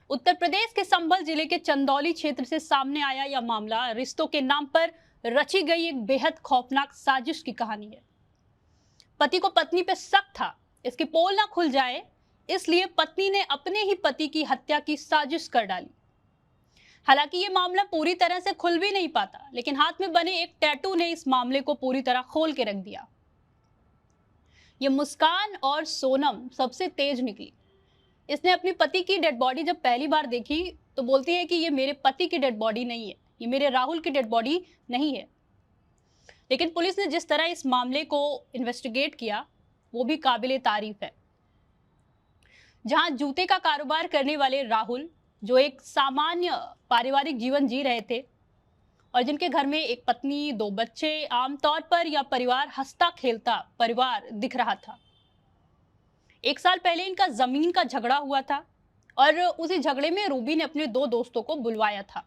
उत्तर प्रदेश के संभल जिले के चंदौली क्षेत्र से सामने आया यह मामला रिश्तों के नाम पर रची गई एक बेहद खौफनाक साजिश की कहानी है। पति को पत्नी पे शक था, इसकी पोल ना खुल जाए इसलिए पत्नी ने अपने ही पति की हत्या की साजिश कर डाली। हालांकि ये मामला पूरी तरह से खुल भी नहीं पाता, लेकिन हाथ में बने एक टैटू ने इस मामले को पूरी तरह खोल के रख दिया। ये मुस्कान और सोनम सबसे तेज निकली। इसने अपनी पति की डेड बॉडी जब पहली बार देखी तो बोलती है कि ये मेरे पति की डेड बॉडी नहीं है, ये मेरे राहुल की डेड बॉडी नहीं है। लेकिन पुलिस ने जिस तरह इस मामले को इन्वेस्टिगेट किया वो भी काबिले तारीफ है। जहां जूते का कारोबार करने वाले राहुल, जो एक सामान्य पारिवारिक जीवन जी रहे थे और जिनके घर में एक पत्नी, 2 बच्चे, आमतौर पर यह परिवार हंसता खेलता परिवार दिख रहा था। 1 साल पहले इनका जमीन का झगड़ा हुआ था और उसी झगड़े में रूबी ने अपने 2 दोस्तों को बुलवाया था।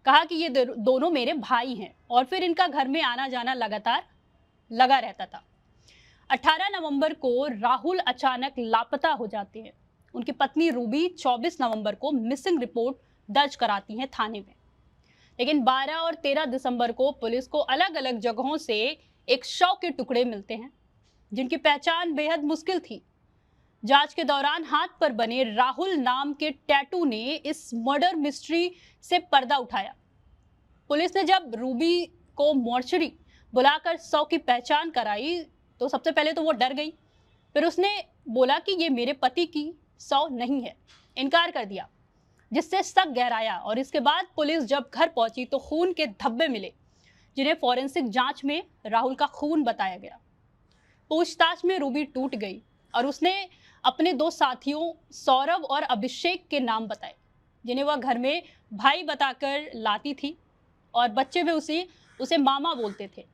कहा कि ये दोनों मेरे भाई हैं और फिर इनका घर में आना जाना लगातार लगा रहता था। 18 नवंबर को राहुल अचानक लापता हो जाते हैं। उनकी पत्नी रूबी 24 नवंबर को मिसिंग रिपोर्ट दर्ज कराती हैं थाने में। लेकिन 12 और 13 दिसंबर को पुलिस को अलग अलग जगहों से एक शव के टुकड़े मिलते हैं जिनकी पहचान बेहद मुश्किल थी। जांच के दौरान हाथ पर बने राहुल नाम के टैटू ने इस मर्डर मिस्ट्री से पर्दा उठाया। पुलिस ने जब रूबी को मोर्चरी बुलाकर शव की पहचान कराई तो सबसे पहले तो वो डर गई। फिर उसने बोला कि ये मेरे पति की शव नहीं है, इनकार कर दिया, जिससे शक गहराया। और इसके बाद पुलिस जब घर पहुंची तो खून के धब्बे मिले जिन्हें फॉरेंसिक जांच में राहुल का खून बताया गया। पूछताछ में रूबी टूट गई और उसने अपने 2 साथियों सौरभ और अभिषेक के नाम बताए, जिन्हें वह घर में भाई बताकर लाती थी और बच्चे भी उसे मामा बोलते थे।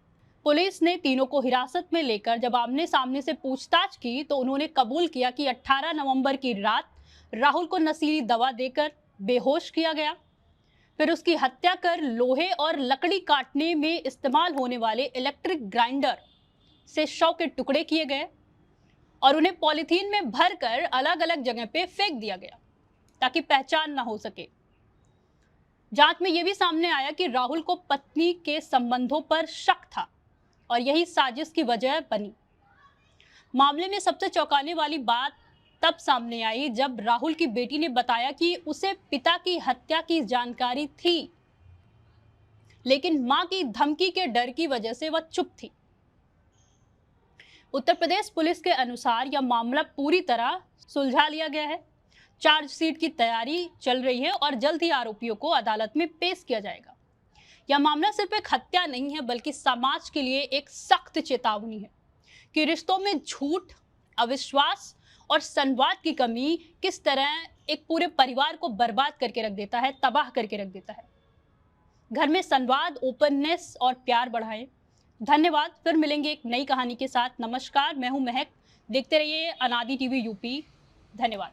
पुलिस ने तीनों को हिरासत में लेकर जब आमने सामने से पूछताछ की तो उन्होंने कबूल किया कि 18 नवंबर की रात राहुल को नशीली दवा देकर बेहोश किया गया। फिर उसकी हत्या कर लोहे और लकड़ी काटने में इस्तेमाल होने वाले इलेक्ट्रिक ग्राइंडर से शव के टुकड़े किए गए और उन्हें पॉलीथीन में भरकर अलग अलग जगह पे फेंक दिया गया ताकि पहचान ना हो सके। जांच में यह भी सामने आया कि राहुल को पत्नी के संबंधों पर शक था और यही साजिश की वजह बनी। मामले में सबसे चौंकाने वाली बात तब सामने आई जब राहुल की बेटी ने बताया कि उसे पिता की हत्या की जानकारी थी, लेकिन मां की धमकी के डर की वजह से वह चुप थी। उत्तर प्रदेश पुलिस के अनुसार यह मामला पूरी तरह सुलझा लिया गया है। चार्जशीट की तैयारी चल रही है और जल्द ही आरोपियों को अदालत में पेश किया जाएगा। यह मामला सिर्फ एक हत्या नहीं है बल्कि समाज के लिए एक सख्त चेतावनी है कि रिश्तों में झूठ, अविश्वास और संवाद की कमी किस तरह एक पूरे परिवार को बर्बाद करके रख देता है, तबाह करके रख देता है। घर में संवाद, ओपननेस और प्यार बढ़ाएं। धन्यवाद। फिर मिलेंगे एक नई कहानी के साथ। नमस्कार, मैं हूं महक। देखते रहिए अनादि टीवी यूपी। धन्यवाद।